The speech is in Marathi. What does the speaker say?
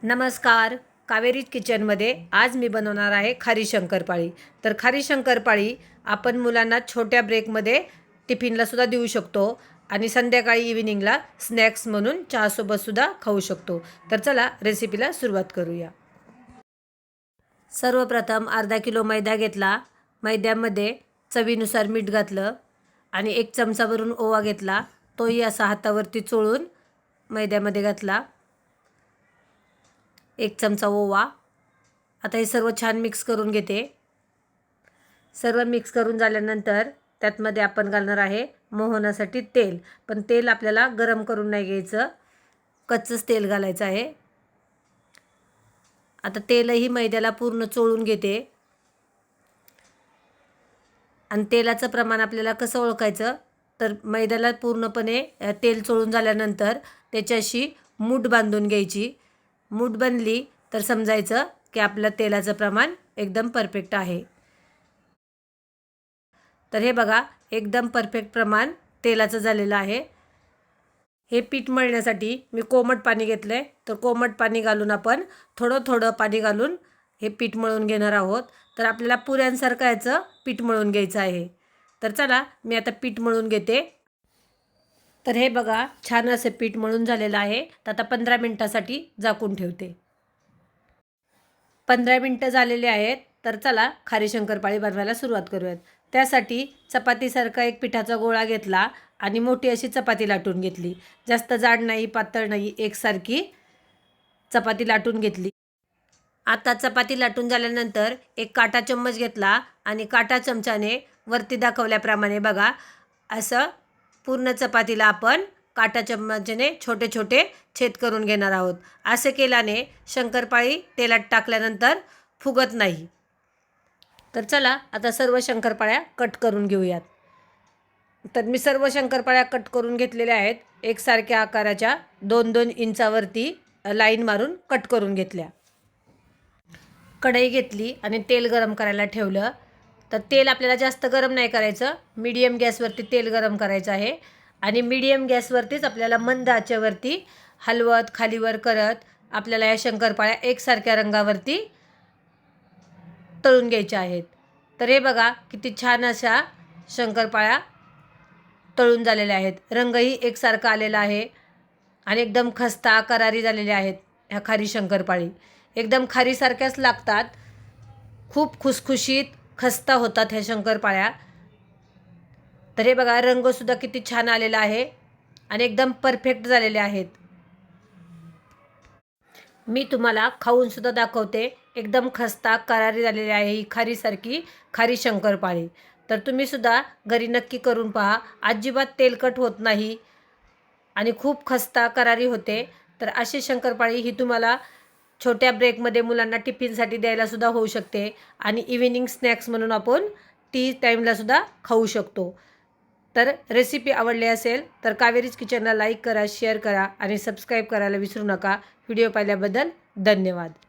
नमस्कार. कावेरी किचनमध्ये आज मी बनवणार आहे खारी शंकरपाळी. तर खारी शंकरपाळी आपण मुलांना छोट्या ब्रेकमध्ये टिफिनला सुद्धा देऊ शकतो आणि संध्याकाळी इव्हिनिंगला स्नॅक्स म्हणून चहासोबत सुद्धा खाऊ शकतो. तर चला रेसिपीला सुरुवात करूया. सर्वप्रथम अर्धा किलो मैदा घेतला. मैद्यामध्ये चवीनुसार मीठ घातलं आणि 1 चमचा भरून ओवा घेतला. तोही असा हातावरती चोळून मैद्यामध्ये घातला. 1 चमचा ओवा. आता हे सर्व छान मिक्स करून घेते. सर्व मिक्स करून झाल्यानंतर त्यातमध्ये आपण घालणार आहे मोहनासाठी तेल. पण तेल आपल्याला गरम करून नाही घ्यायचं, कच्चंच तेल घालायचं आहे. आता तेलही मैद्याला पूर्ण चोळून घेते. आणि तेलाचं प्रमाण आपल्याला कसं ओळखायचं, तर मैद्याला पूर्णपणे तेल चोळून झाल्यानंतर त्याच्याशी मूठ बांधून घ्यायची. मूठ बांधली तर समजायचं की आपलं तेलाचं प्रमाण एकदम परफेक्ट आहे. तर हे बघा, एकदम परफेक्ट प्रमाण तेलाचं झालेलं आहे. हे पीठ मळण्यासाठी मी कोमट पाणी घेतलं आहे. तर कोमट पाणी घालून आपण थोडं थोडं पाणी घालून हे पीठ मळून घेणार आहोत. तर आपल्याला पुऱ्यांसारखं याचं पीठ मळून घ्यायचं आहे. तर चला मी आता पीठ मळून घेते. तर हे बघा, छान असं पीठ मळून झालेलं आहे. तर आता 15 मिनिटासाठी झाकून ठेवते. 15 मिनटं झालेले आहेत. तर चला खारी शंकरपाळी बनवायला सुरुवात करूयात. त्यासाठी चपातीसारखा एक पिठाचा गोळा घेतला आणि मोठी अशी चपाती लाटून घेतली. जास्त जाड नाही, पातळ नाही, एकसारखी चपाती लाटून घेतली. आता चपाती लाटून झाल्यानंतर एक काटा चम्मच घेतला आणि काटा चमच्याने वरती दाखवल्याप्रमाणे बघा असं पूर्ण चपातीला आपण काटा चम्मचने छोटे छोटे छेद करून घेणार आहोत. असे केल्याने शंकरपाळी तेलात टाकल्यानंतर फुगत नाही. तर चला आता सर्व शंकरपाळ्या कट करून घेऊयात. तर मी सर्व शंकरपाळ्या कट करून घेतलेल्या आहेत. एकसारख्या आकाराच्या 2-2 इंचावरती लाईन मारून कट करून घेतल्या. कढई घेतली आणि तेल गरम करायला ठेवलं. तर तेल आपल्याला जास्त गरम नाही करायचं, मीडियम गॅसवरती तेल गरम करायचं आहे. आणि मीडियम गॅसवरतीच आपल्याला मंद आचेवरती हलवत खालीवर करत आपल्याला या शंकरपाळ्या एकसारख्या रंगावरती तळून घ्यायच्या आहेत. तर हे बघा, किती छान अशा शंकरपाळ्या तळून झालेल्या आहेत. रंगही एकसारखा आलेला आहे आणि एकदम खस्ता करारी झालेल्या आहेत. ह्या खारी शंकरपाळी एकदम खारीसारख्याच लागतात. खूप खुसखुशीत खस्ता होतात ह्या शंकरपाळ्या. तर हे बघा, रंगसुद्धा किती छान आलेला आहे आणि एकदम परफेक्ट झालेले आहेत. मी तुम्हाला खाऊनसुद्धा दाखवते. एकदम खस्ता करारी झालेली आहे ही खारीसारखी खारी शंकरपाळी. तर तुम्हीसुद्धा घरी नक्की करून पहा. अजिबात तेलकट होत नाही आणि खूप खस्ता करारी होते. तर अशी शंकरपाळी ही तुम्हाला छोट्या ब्रेकमध्ये मुलांना टिफिनसाठी द्यायलासुद्धा होऊ शकते आणि इव्हिनिंग स्नॅक्स म्हणून आपण टी टाईमलासुद्धा खाऊ शकतो. तर रेसिपी आवडली असेल तर कावेरीज किचनला लाईक करा, शेअर करा आणि सबस्क्राईब करायला विसरू नका. व्हिडिओ पाहिल्याबद्दल धन्यवाद.